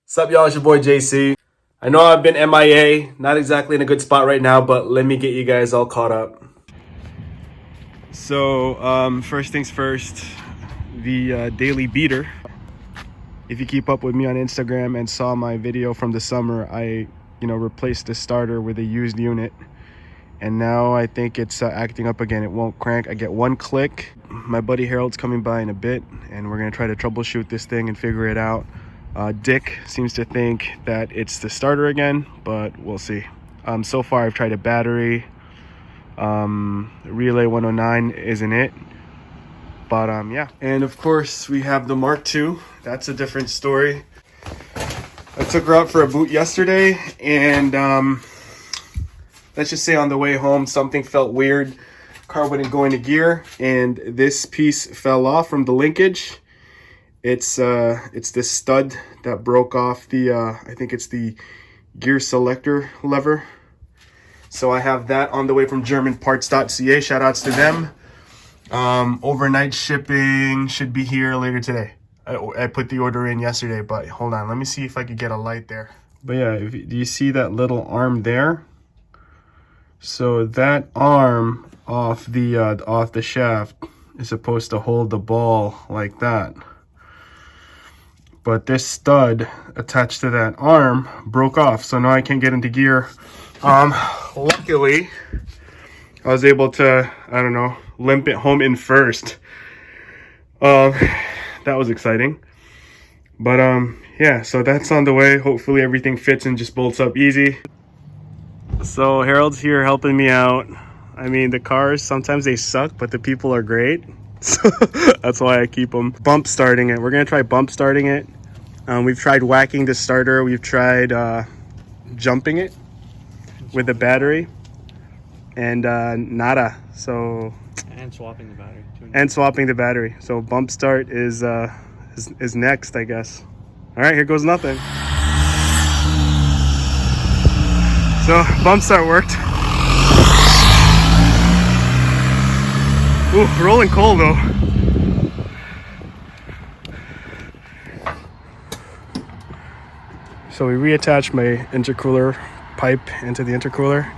What's up, y'all? It's your boy JC. I know I've been MIA, not exactly in a good spot right now, but let me get you guys all caught up. So, first things first, the daily beater. If you keep up with me on Instagram and saw my video from the summer, I, replaced the starter with a used unit. And now I think it's acting up again. It won't crank. I get one click. My buddy Harold's coming by in a bit, and we're gonna try to troubleshoot this thing and figure it out. Dick seems to think that it's the starter again, but we'll see. So far I've tried a battery. Relay 109 isn't it, but yeah. And of course we have the Mark II. That's a different story. I took her out for a boot yesterday, and let's just say on the way home something felt weird. Car wouldn't go into gear, and this piece fell off from the linkage. It's this stud that broke off the I think it's the gear selector lever. So I have that on the way from germanparts.ca. shout outs to them. Overnight shipping should be here later today. I put the order in yesterday, but hold on, let me see if I could get a light there. But yeah, do you see that little arm there? So that arm off the shaft is supposed to hold the ball like that. But this stud attached to that arm broke off, so now I can't get into gear. Luckily, I was able to, limp it home in first. That was exciting. But yeah, so that's on the way. Hopefully everything fits and just bolts up easy. So Harold's here helping me out. I mean, the cars, sometimes they suck, but the people are great. So that's why I keep them. Bump starting it. We're gonna try bump starting it. We've tried whacking the starter. We've tried jumping it with the battery, and nada. So and swapping the battery too. And swapping the battery. So bump start is next, I guess. All right, here goes nothing. So bump start worked. Ooh, rolling cold though. So we reattached my intercooler pipe into the intercooler.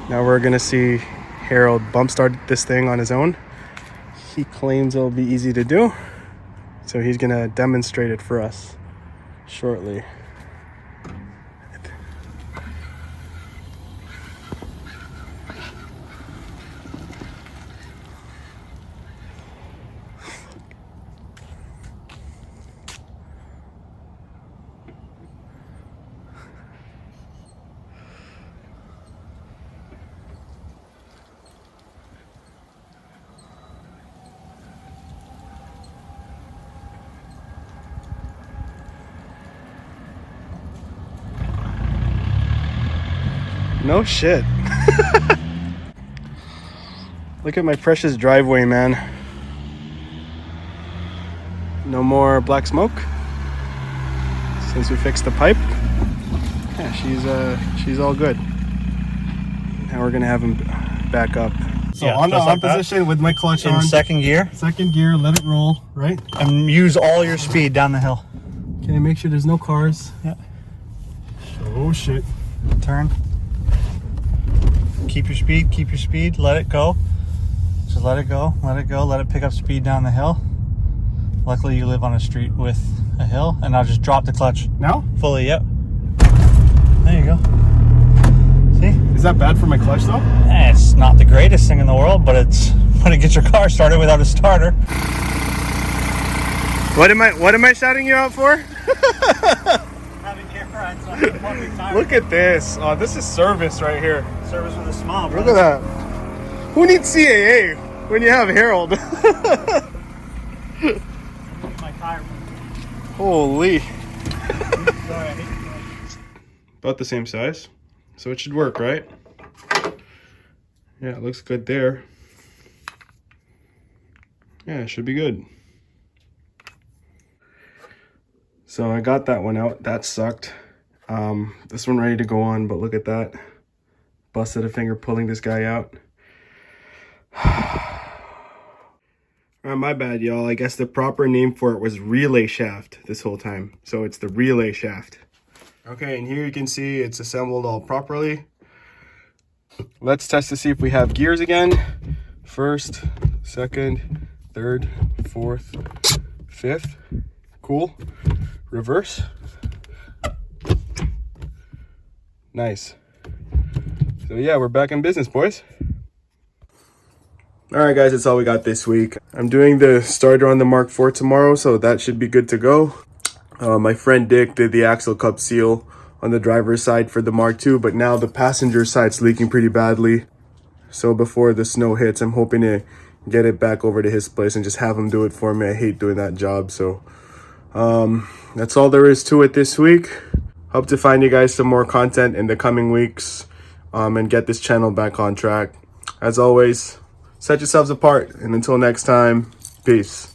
Now we're gonna see Harold bump start this thing on his own. He claims it'll be easy to do, so he's gonna demonstrate it for us shortly. No shit. Look at my precious driveway, man. No more black smoke since we fixed the pipe. Yeah, she's all good. Now we're gonna have him back up. So yeah, on the like position with my clutch in on. second gear. Second gear, let it roll, right? And use all your speed down the hill. Okay, make sure there's no cars. Yeah. Oh shit. Turn. Keep your speed, let it go. Just let it go, let it pick up speed down the hill. Luckily you live on a street with a hill, and I'll just drop the clutch. Now? Fully, yep. There you go. See? Is that bad for my clutch though? It's not the greatest thing in the world, but it's when it gets your car started without a starter. What am I shouting you out for? Having gear rides on the public tire. Look at this. Oh, this is service right here. Service with a smile, Look at that. Who needs CAA when you have Harold? My tire. Holy. Sorry, About the same size. So it should work, right? Yeah, it looks good there. Yeah, it should be good. So I got that one out. That sucked. This one ready to go on, but look at that. Busted a finger pulling this guy out. My bad, y'all. I guess the proper name for it was relay shaft this whole time. So it's the relay shaft. Okay, and here you can see it's assembled all properly. Let's test to see if we have gears again. First, second, third, fourth, fifth. Cool. Reverse. Nice. So yeah, we're back in business, boys. All right, guys, that's all we got this week. I'm doing the starter on the Mark IV tomorrow, so that should be good to go. My friend Dick did the axle cup seal on the driver's side for the Mark II, but now the passenger side's leaking pretty badly. So before the snow hits, I'm hoping to get it back over to his place and just have him do it for me. I hate doing that job. So that's all there is to it this week. Hope to find you guys some more content in the coming weeks and get this channel back on track. As always, set yourselves apart, and until next time, peace.